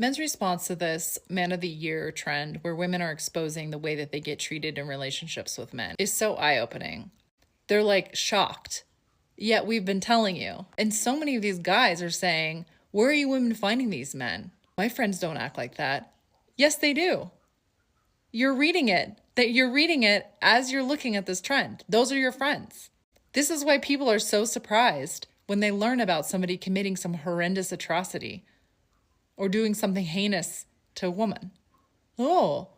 Men's response to this man of the year trend, where women are exposing the way that they get treated in relationships with men, is so eye-opening. They're like shocked. Yet we've been telling you. And so many of these guys are saying, where are you women finding these men? My friends don't act like that. Yes, they do. You're reading it. That you're reading it as you're looking at this trend. Those are your friends. This is why people are so surprised when they learn about somebody committing some horrendous atrocity or doing something heinous to a woman. Oh,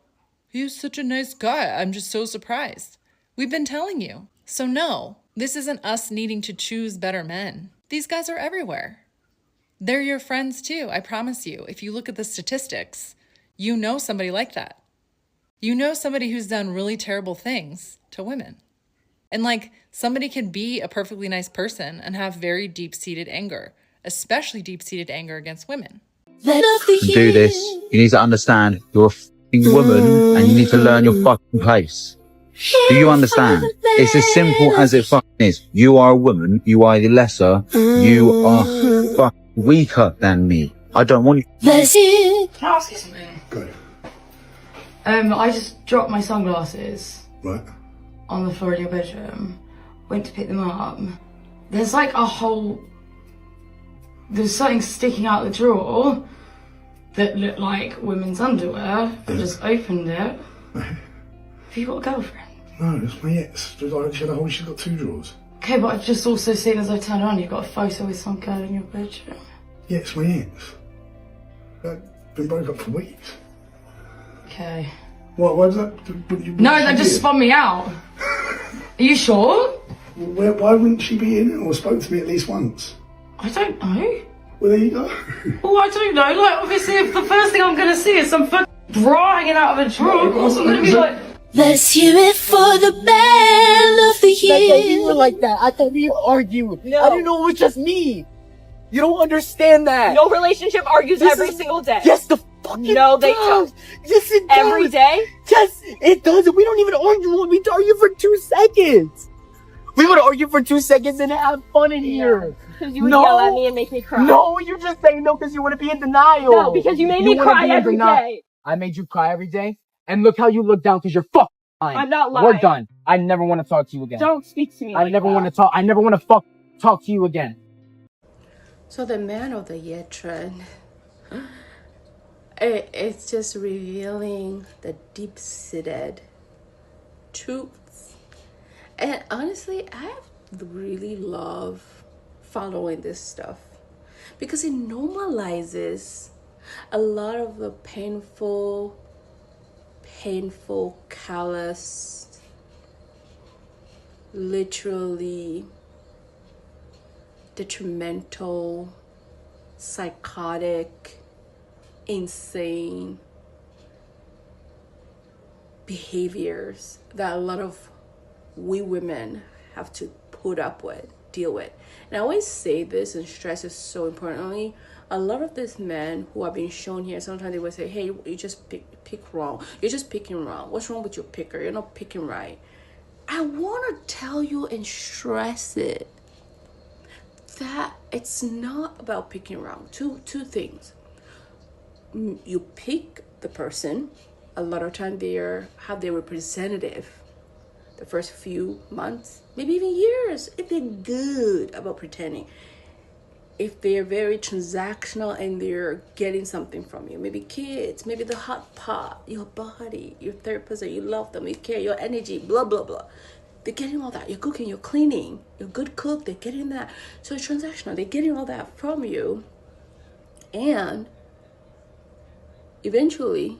he's such a nice guy. I'm just so surprised. We've been telling you. So no, this isn't us needing to choose better men. These guys are everywhere. They're your friends too, I promise you. If you look at the statistics, you know somebody like that. You know somebody who's done really terrible things to women. And like, somebody can be a perfectly nice person and have very deep-seated anger, especially deep-seated anger against women. To do this, you need to understand you're a fucking woman and you need to learn your fucking place. Do you understand? It's as simple as it fucking is. You are a woman, you are the lesser, you are fucking weaker than me. I don't want you. Can I ask you something? Go. I just dropped my sunglasses Right. on the floor in your bedroom. Went to pick them up. There's like a whole... There's something sticking out the drawer that looked like women's underwear. I just opened it. Have you got a girlfriend? No, it's my ex. She's got 2 drawers. Okay, but I've just also seen as I turned around, you've got a photo with some girl in your bedroom. Yeah, it's my ex. I've been broke up for weeks. Okay. Why does that... No, that just spun me out. Are you sure? Why wouldn't she be in or spoke to me at least once? I don't know. Well, there you go. Oh, I don't know. Like, obviously, if the first thing I'm going to see is some fucking bra hanging out of a drawer, of course I'm going to be like... Let's hear it for the band of the year. You were like that. I thought we argued. No. I didn't know it was just me. You don't understand that. No relationship argues every single day. Yes, the fucking No, they does. don't. Yes, it does. Every day? Yes, it does. We don't even argue. We argue for 2 seconds. We would argue for 2 seconds and have fun in here. Because you would yell at me and make me cry. No, you're just saying no because you want to be in denial. No, because you made me wanna cry be in every denial. day. I made you cry every day? And look how you look down because you're fucking lying. I'm not lying. We're done. I never want to talk to you again. Don't speak to me like I never that. want to talk. I never want to talk to you again. So the man of the year trend, it's just revealing the deep-seated truths. And honestly, I really love following this stuff because it normalizes a lot of the painful, callous, literally detrimental, psychotic, insane behaviors that a lot of we women have to put up with, deal with. And I always say this and stress it so importantly. A lot of these men who are being shown here, sometimes they will say, hey, you just pick wrong. You're just picking wrong. What's wrong with your picker? You're not picking right. I want to tell you and stress it that it's not about picking wrong. Two things. You pick the person. A lot of time they have their representative the first few months, maybe even years, if they're good about pretending. If they're very transactional and they're getting something from you, maybe kids, maybe the hot pot, your body, your third person, you love them, you care, your energy, blah, blah, blah. They're getting all that. You're cooking, you're cleaning, you're a good cook, they're getting that. So it's transactional. They're getting all that from you. And eventually,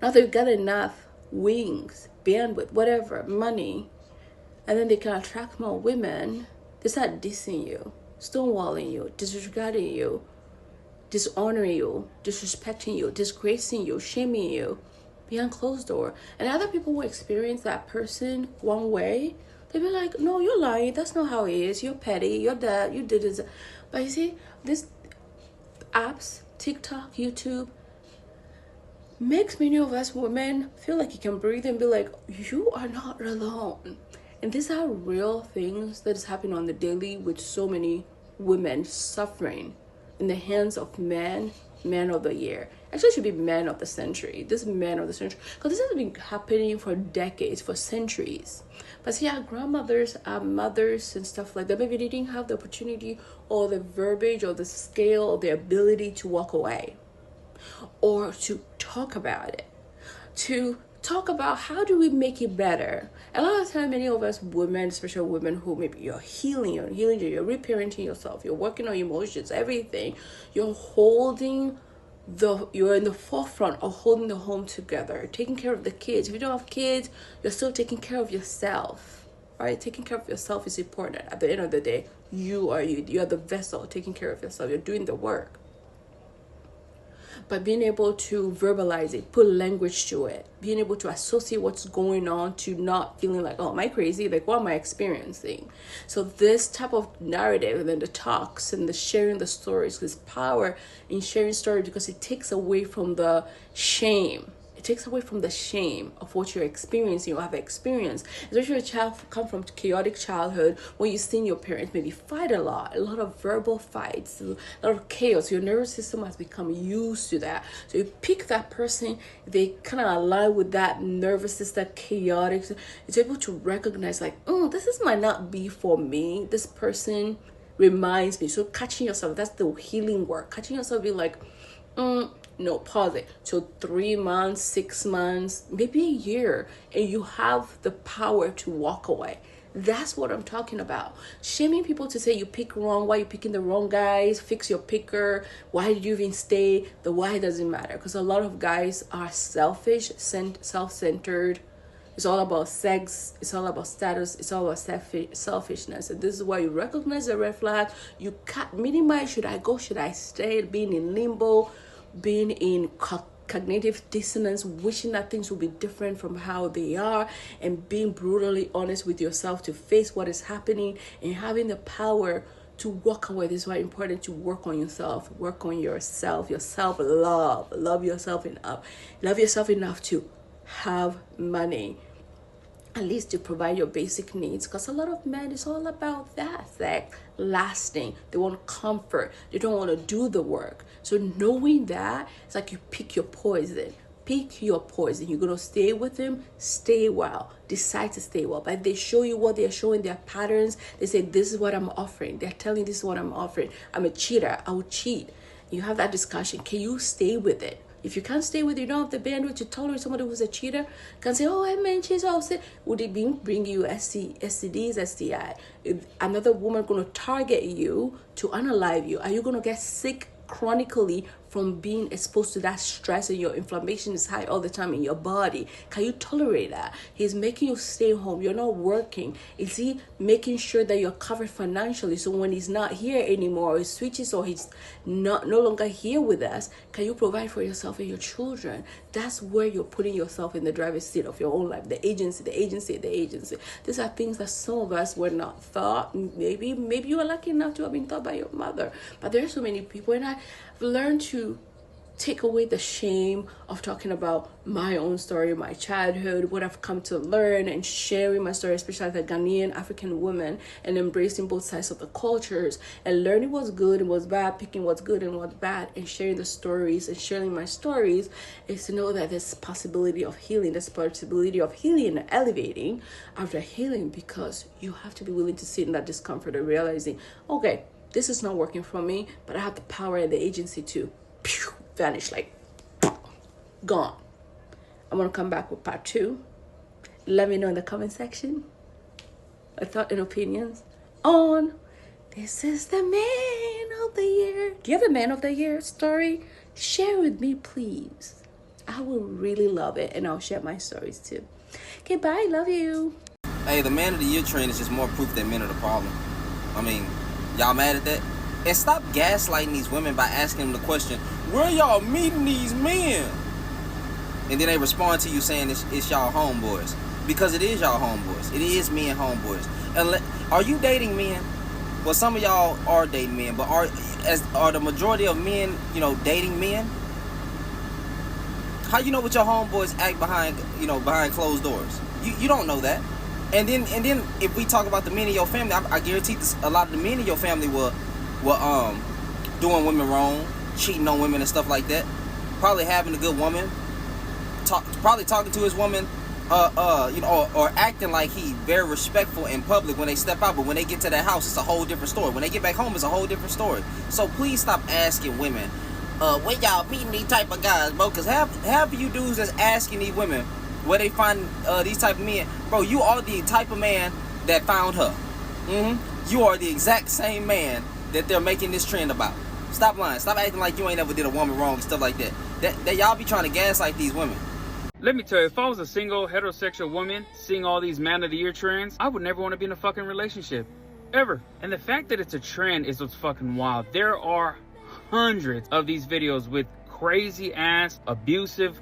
now they've got enough wings, bandwidth, whatever, money, and then they can attract more women, they start dissing you, stonewalling you, disregarding you, dishonoring you, disrespecting you, disgracing you, shaming you behind closed door. And other people will experience that person one way. They'll be like, no, you're lying. That's not how it is. You're petty. You're that. You did this. But you see, these apps, TikTok, YouTube, makes many of us women feel like you can breathe and be like, you are not alone. And these are real things that is happening on the daily with so many women suffering in the hands of men man of the year. Actually, it should be man of the century. This man of the century, because this has been happening for decades, for centuries. But see, our grandmothers, our mothers, and stuff like that, maybe they didn't have the opportunity or the verbiage or the scale or the ability to walk away, or to talk about it, to talk about how do we make it better. A lot of time, many of us women, especially women who maybe you're healing, you're reparenting yourself, you're working on emotions, everything, you're in the forefront of holding the home together, taking care of the kids. If you don't have kids, you're still taking care of yourself, right? Taking care of yourself is important. At the end of the day, you are the vessel taking care of yourself. You're doing the work. But being able to verbalize it, put language to it, being able to associate what's going on, to not feeling like, oh, am I crazy? Like, what am I experiencing? So this type of narrative, and then the talks and the sharing the stories, there's power in sharing stories, because it takes away from the shame. It takes away from the shame of what you're experiencing or have experienced. Especially if a child come from chaotic childhood, when you've seen your parents maybe fight a lot of verbal fights, a lot of chaos. Your nervous system has become used to that. So you pick that person, they kind of align with that nervous system, chaotic. It's able to recognize like, oh, this might not be for me. This person reminds me. So catching yourself, that's the healing work. Catching yourself, be like, no, pause it. So 3 months, 6 months, maybe a year, and you have the power to walk away. That's what I'm talking about. Shaming people to say you pick wrong, why you picking the wrong guys, fix your picker, why did you even stay? The why doesn't matter, because a lot of guys are selfish, self-centered. It's all about sex, it's all about status, it's all about selfishness. And this is why you recognize the red flag. You can't minimize, should I go, should I stay, being in limbo, being in cognitive dissonance, wishing that things will be different from how they are, and being brutally honest with yourself to face what is happening, and having the power to walk away. This is why it's important to work on yourself, work on yourself, your self-love, love yourself enough to have money, at least to provide your basic needs. Because a lot of men, it's all about that lasting. They want comfort, they don't want to do the work. So knowing that, it's like you pick your poison. You're gonna stay with them, stay well, decide to stay well. But they show you what they're showing, their patterns. They say, this is what I'm offering. They're telling this is what I'm offering. I'm a cheater, I will cheat. You have that discussion. Can you stay with it? If you can't stay with it, you don't have the bandwidth to tolerate somebody who's a cheater, can say, oh, I meant cheat. Would it bring you STDs, STI? If another woman going to target you to unalive you, are you going to get sick chronically from being exposed to that stress, and your inflammation is high all the time in your body? Can you tolerate that? He's making you stay home. You're not working. Is he making sure that you're covered financially? So when he's not here anymore, or he switches, or he's no longer here with us, can you provide for yourself and your children? That's where you're putting yourself in the driver's seat of your own life. The agency. These are things that some of us were not taught. Maybe you were lucky enough to have been taught by your mother. But there are so many people, and I've learned to take away the shame of talking about my own story, my childhood, what I've come to learn, and sharing my story, especially as a Ghanaian African woman, and embracing both sides of the cultures, and learning what's good and what's bad, picking what's good and what's bad, and sharing the stories and sharing my stories, is to know that there's possibility of healing, there's possibility of healing and elevating after healing, because you have to be willing to sit in that discomfort and realizing, okay, this is not working for me, but I have the power and the agency to vanish, like gone. I'm gonna come back with part 2. Let me know in the comment section a thought and opinions on this is the man of the year. Do you have a man of the year story? Share with me, please. I will really love it, and I'll share my stories too. Okay, bye. Love you. Hey, the man of the year trend is just more proof that men are the problem. I mean, y'all mad at that? And stop gaslighting these women by asking them the question, where y'all meeting these men? And then they respond to you saying it's y'all homeboys. Because it is y'all homeboys. It is men homeboys. And are you dating men? Well, some of y'all are dating men, but are the majority of men, dating men? How you know what your homeboys act behind closed doors? You don't know that. And then if we talk about the men in your family, I guarantee a lot of the men in your family were doing women wrong, cheating on women and stuff like that. Probably having a good woman. Probably talking to his woman, or acting like he very respectful in public when they step out. But when they get to that house, it's a whole different story. When they get back home, it's a whole different story. So please stop asking women, where y'all meeting these type of guys, bro? Because half of you dudes that's asking these women where they find these type of men, bro, you are the type of man that found her. You are the exact same man that they're making this trend about. Stop lying. Stop acting like you ain't ever did a woman wrong and stuff like that. That y'all be trying to gaslight these women. Let me tell you, if I was a single heterosexual woman seeing all these man of the year trends, I would never want to be in a fucking relationship. Ever. And the fact that it's a trend is what's fucking wild. There are hundreds of these videos with crazy ass, abusive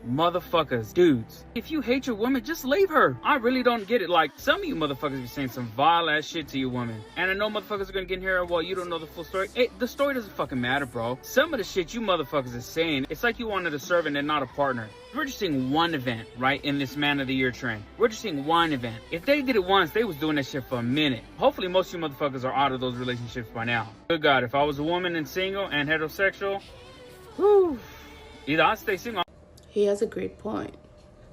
motherfuckers, dudes. If you hate your woman, just leave her. I really don't get it. Like, some of you motherfuckers be saying some vile ass shit to your woman. And I know motherfuckers are gonna get in here, well, you don't know the full story. Hey, the story doesn't fucking matter, bro. Some of the shit you motherfuckers are saying, it's like you wanted a servant and not a partner. We're just seeing one event, right, in this man of the year trend. We're just seeing one event. If they did it once, they was doing that shit for a minute. Hopefully most of you motherfuckers are out of those relationships by now. Good God, if I was a woman and single and heterosexual, whew, either I'd stay single. He has a great point.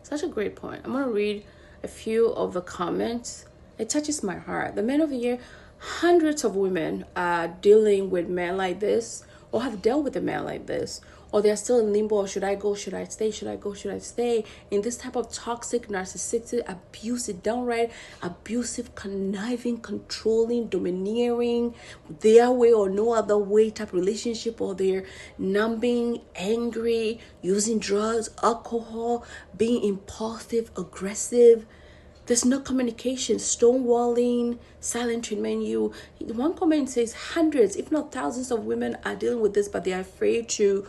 Such a great point. I'm going to read a few of the comments. It touches my heart. The men of the year, hundreds of women are dealing with men like this, or have dealt with a man like this, or they're still in limbo. Should I go? Should I stay? Should I go? Should I stay? In this type of toxic, narcissistic, abusive, downright abusive, conniving, controlling, domineering, their way or no other way type relationship, or they're numbing, angry, using drugs, alcohol, being impulsive, aggressive. There's no communication, stonewalling, silent treatment. One comment says hundreds, if not thousands of women are dealing with this, but they're afraid to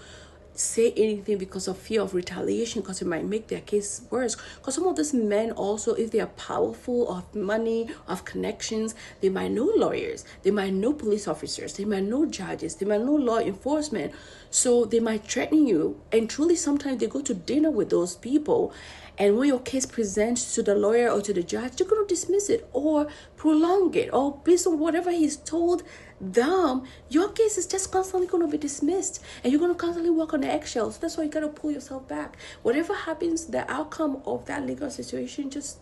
say anything because of fear of retaliation, because it might make their case worse. Because some of these men also, if they are powerful, of money, of connections, they might know lawyers, they might know police officers, they might know judges, they might know law enforcement. So they might threaten you, and truly sometimes they go to dinner with those people, and when your case presents to the lawyer or to the judge, they're going to dismiss it or prolong it, or based on whatever he's told them, your case is just constantly going to be dismissed, and you're going to constantly walk on the eggshells. That's why you got to pull yourself back. Whatever happens, the outcome of that legal situation, just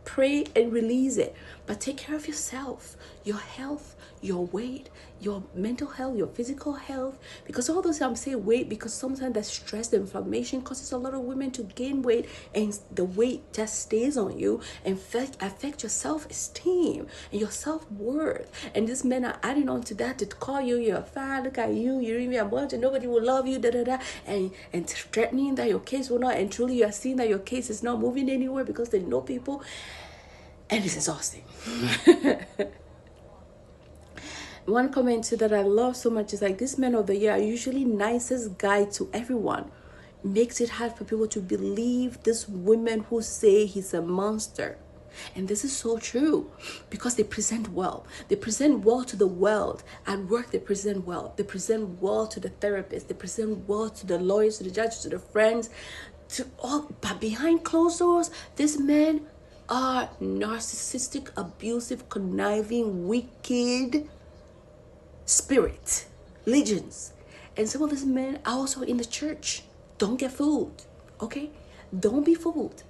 pray and release it. But take care of yourself, your health, your weight, your mental health, your physical health. Because all those, I'm saying weight, because sometimes that stress, the inflammation causes a lot of women to gain weight, and the weight just stays on you and affect your self-esteem and your self-worth. And these men are adding on to that to call you, you're fat, look at you, you're even a bunch, and nobody will love you, and threatening that your case will not, and truly you are seeing that your case is not moving anywhere because they know people. And it's exhausting. One comment too that I love so much is like, this men of the year are usually nicest guy to everyone. Makes it hard for people to believe this women who say he's a monster. And this is so true, because they present well. They present well to the world. At work, they present well. They present well to the therapist. They present well to the lawyers, to the judges, to the friends, to all. But behind closed doors, these men are narcissistic, abusive, conniving, wicked spirit, legions. And some of these men are also in the church. Don't get fooled, okay? Don't be fooled.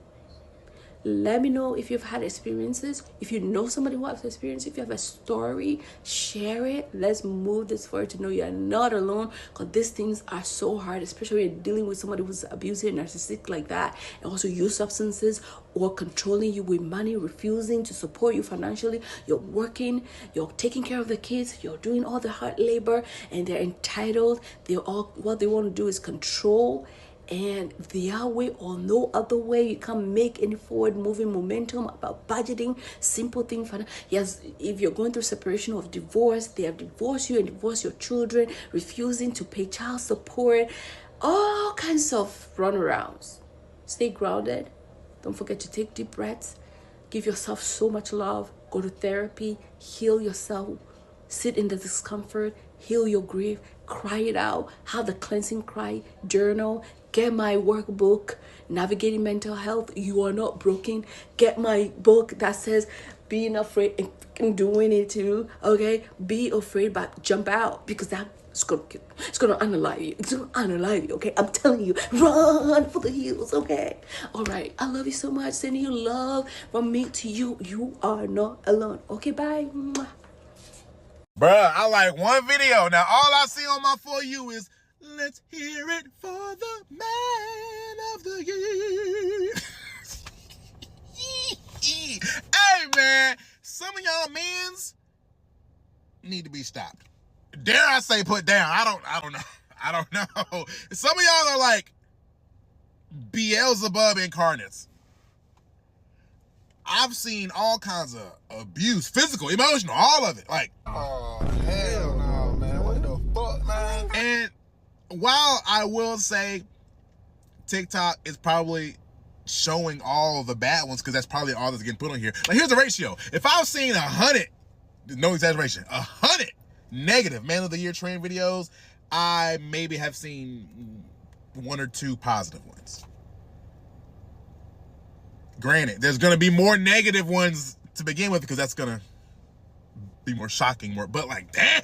Let me know if you've had experiences. If you know somebody who has experience, if you have a story, share it. Let's move this forward to know you're not alone, because these things are so hard, especially when you're dealing with somebody who's abusive, narcissistic like that, and also use substances or controlling you with money, refusing to support you financially. You're working, you're taking care of the kids, you're doing all the hard labor, and they're entitled. What they want to do is control. And their way or no other way, you can't make any forward moving momentum about budgeting, simple thing. Yes, if you're going through separation or divorce, they have divorced you and divorced your children, refusing to pay child support, all kinds of runarounds. Stay grounded. Don't forget to take deep breaths. Give yourself so much love. Go to therapy. Heal yourself. Sit in the discomfort. Heal your grief. Cry it out. Have the cleansing cry. Journal. Get my workbook, Navigating Mental Health. You Are Not Broken. Get my book that says Being Afraid and doing it too. Okay? Be afraid, but jump out, because that It's gonna kill you. It's gonna unalive you. It's gonna unalive you, okay? I'm telling you, run for the hills, okay? All right, I love you so much. Sending you love from me to you. You are not alone. Okay, bye. Mwah. Bruh, I like one video. Now, all I see on my For You is, let's hear it for the man of the year. Hey, man, some of y'all men's need to be stopped. Dare I say put down? I don't know. Some of y'all are like Beelzebub incarnates. I've seen all kinds of abuse, physical, emotional, all of it. Like, oh, hell no, man. What the fuck, man? And while I will say TikTok is probably showing all the bad ones, because that's probably all that's getting put on here. Like, here's the ratio. If I've seen 100, no exaggeration, 100 negative Man of the Year trend videos, I maybe have seen 1 or 2 positive ones. Granted, there's going to be more negative ones to begin with, because that's going to be more shocking, but like, damn,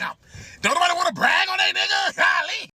don't nobody want to brag on that nigga? Golly.